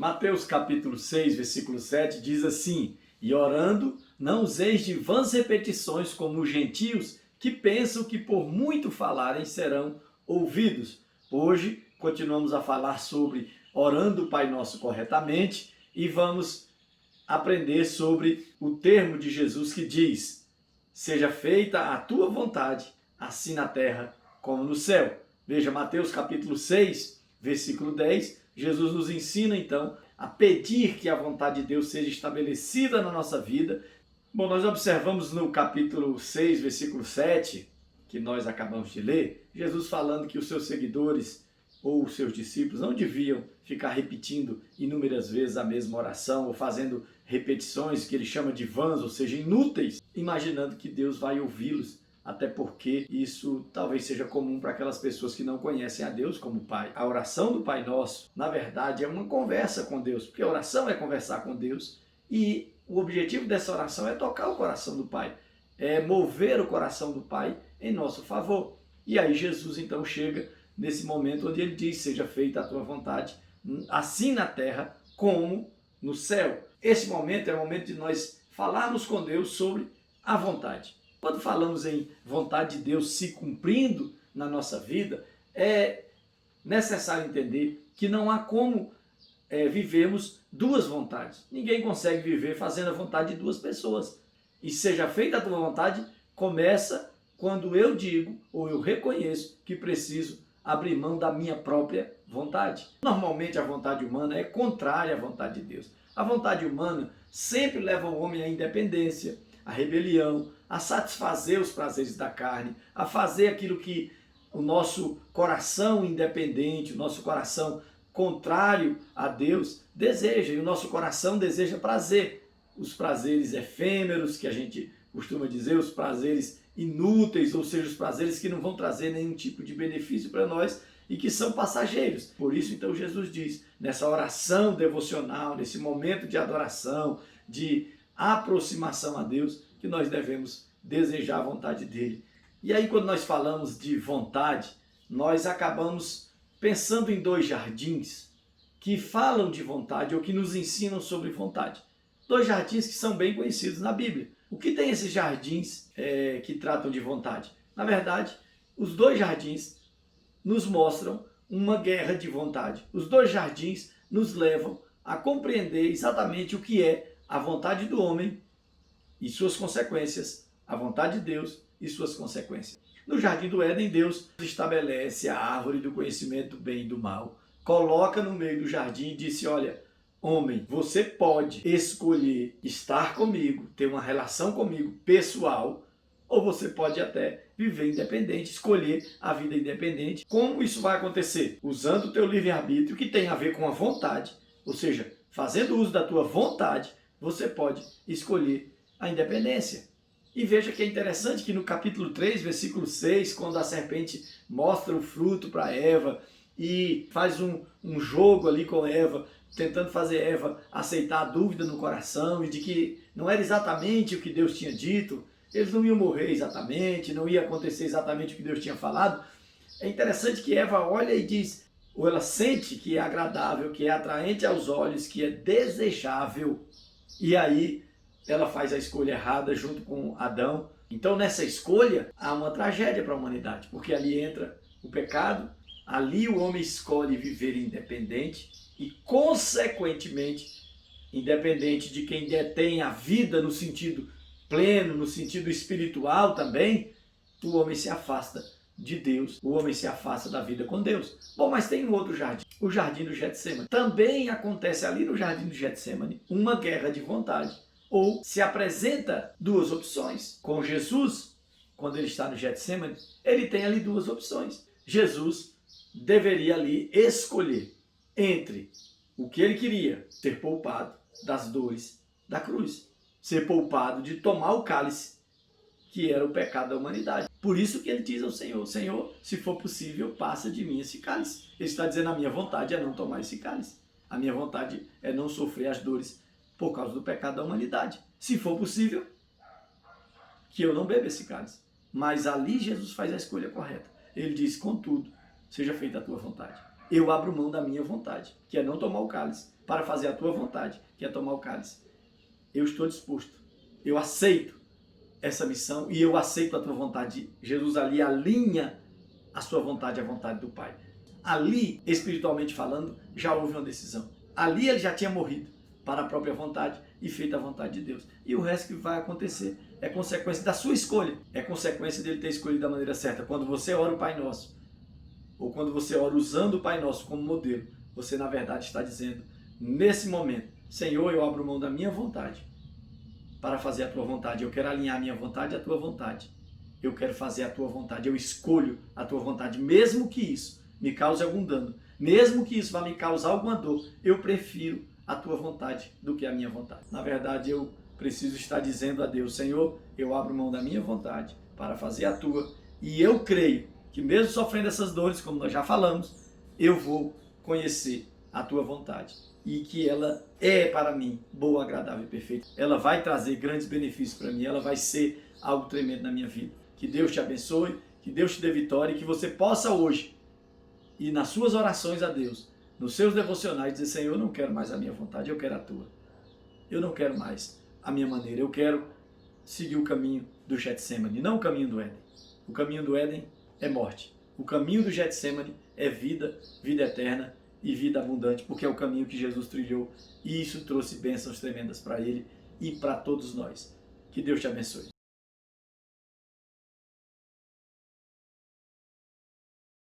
Mateus capítulo 6, versículo 7 diz assim: E orando, não useis de vãs repetições como os gentios, que pensam que por muito falarem serão ouvidos. Hoje continuamos a falar sobre orando o Pai Nosso corretamente e vamos aprender sobre o termo de Jesus que diz: seja feita a tua vontade, assim na terra como no céu. Veja, Mateus capítulo 6, versículo 10, Jesus nos ensina então a pedir que a vontade de Deus seja estabelecida na nossa vida. Bom, nós observamos no capítulo 6, versículo 7, que nós acabamos de ler, Jesus falando que os seus seguidores ou os seus discípulos não deviam ficar repetindo inúmeras vezes a mesma oração ou fazendo repetições que ele chama de vãs, ou seja, inúteis, imaginando que Deus vai ouvi-los, até porque isso talvez seja comum para aquelas pessoas que não conhecem a Deus como Pai. A oração do Pai Nosso, na verdade, é uma conversa com Deus, porque a oração é conversar com Deus e o objetivo dessa oração é tocar o coração do Pai, é mover o coração do Pai em nosso favor. E aí Jesus então chega nesse momento onde ele diz: seja feita a tua vontade, assim na terra como no céu. Esse momento é o momento de nós falarmos com Deus sobre a vontade. Quando falamos em vontade de Deus se cumprindo na nossa vida, é necessário entender que não há como vivermos duas vontades. Ninguém consegue viver fazendo a vontade de duas pessoas. E seja feita a tua vontade começa quando eu digo ou eu reconheço que preciso abrir mão da minha própria vontade. Normalmente a vontade humana é contrária à vontade de Deus. A vontade humana sempre leva o homem à independência, à rebelião, a satisfazer os prazeres da carne, a fazer aquilo que o nosso coração independente, o nosso coração contrário a Deus deseja. E o nosso coração deseja prazer. Os prazeres efêmeros, que a gente costuma dizer, os prazeres inúteis, ou seja, os prazeres que não vão trazer nenhum tipo de benefício para nós e que são passageiros. Por isso, então, Jesus diz, nessa oração devocional, nesse momento de adoração, de aproximação a Deus, que nós devemos desejar a vontade dele. E aí, quando nós falamos de vontade, nós acabamos pensando em dois jardins que falam de vontade ou que nos ensinam sobre vontade. Dois jardins que são bem conhecidos na Bíblia. O que tem esses jardins que tratam de vontade? Na verdade, os dois jardins nos mostram uma guerra de vontade. Os dois jardins nos levam a compreender exatamente o que é a vontade do homem e suas consequências, a vontade de Deus e suas consequências. No Jardim do Éden, Deus estabelece a árvore do conhecimento do bem e do mal, coloca no meio do jardim e disse: olha, homem, você pode escolher estar comigo, ter uma relação comigo pessoal, ou você pode até viver independente, escolher a vida independente. Como isso vai acontecer? Usando o teu livre-arbítrio, que tem a ver com a vontade, ou seja, fazendo uso da tua vontade, você pode escolher a independência. E veja que é interessante que no capítulo 3, versículo 6, quando a serpente mostra o fruto para Eva e faz um jogo ali com Eva, tentando fazer Eva aceitar a dúvida no coração e de que não era exatamente o que Deus tinha dito, eles não iam morrer exatamente, não ia acontecer exatamente o que Deus tinha falado. É interessante que Eva olha e diz, ou ela sente que é agradável, que é atraente aos olhos, que é desejável, e aí ela faz a escolha errada junto com Adão. Então nessa escolha há uma tragédia para a humanidade, porque ali entra o pecado, ali o homem escolhe viver independente e, consequentemente, independente de quem detém a vida no sentido pleno, no sentido espiritual também, o homem se afasta de Deus, o homem se afasta da vida com Deus. Bom, mas tem um outro jardim, o jardim do Getsêmani. Também acontece ali no jardim do Getsêmani uma guerra de vontade, ou se apresenta duas opções. Com Jesus, quando ele está no Getsêmani, ele tem ali duas opções. Jesus deveria ali escolher entre o que ele queria, ser poupado das dores da cruz, ser poupado de tomar o cálice, que era o pecado da humanidade. Por isso que ele diz ao Senhor: Senhor, se for possível, passa de mim esse cálice. Ele está dizendo: a minha vontade é não tomar esse cálice. A minha vontade é não sofrer as dores por causa do pecado da humanidade. Se for possível, que eu não beba esse cálice. Mas ali Jesus faz a escolha correta. Ele diz: contudo, seja feita a tua vontade. Eu abro mão da minha vontade, que é não tomar o cálice, para fazer a tua vontade, que é tomar o cálice. Eu estou disposto, eu aceito essa missão e eu aceito a tua vontade. Jesus ali alinha a sua vontade à vontade do Pai. Ali, espiritualmente falando, já houve uma decisão. Ali ele já tinha morrido para a própria vontade e feito a vontade de Deus. E o resto que vai acontecer é consequência da sua escolha. É consequência dele ter escolhido da maneira certa. Quando você ora o Pai Nosso, ou quando você ora usando o Pai Nosso como modelo, você na verdade está dizendo, nesse momento, Senhor, eu abro mão da minha vontade para fazer a tua vontade. Eu quero alinhar a minha vontade à tua vontade. Eu quero fazer a tua vontade. Eu escolho a tua vontade, mesmo que isso me cause algum dano, mesmo que isso vá me causar alguma dor, eu prefiro a tua vontade do que a minha vontade. Na verdade, eu preciso estar dizendo a Deus, Senhor, eu abro mão da minha vontade para fazer a tua, e eu creio que mesmo sofrendo essas dores, como nós já falamos, eu vou conhecer a tua vontade e que ela é para mim boa, agradável e perfeita. Ela vai trazer grandes benefícios para mim, ela vai ser algo tremendo na minha vida. Que Deus te abençoe, que Deus te dê vitória e que você possa hoje ir nas suas orações a Deus, nos seus devocionais, dizer, Senhor, eu não quero mais a minha vontade, eu quero a tua. Eu não quero mais a minha maneira, eu quero seguir o caminho do Getsemane, não o caminho do Éden. O caminho do Éden é morte. O caminho do Getsemane é vida, vida eterna e vida abundante, porque é o caminho que Jesus trilhou e isso trouxe bênçãos tremendas para ele e para todos nós. Que Deus te abençoe.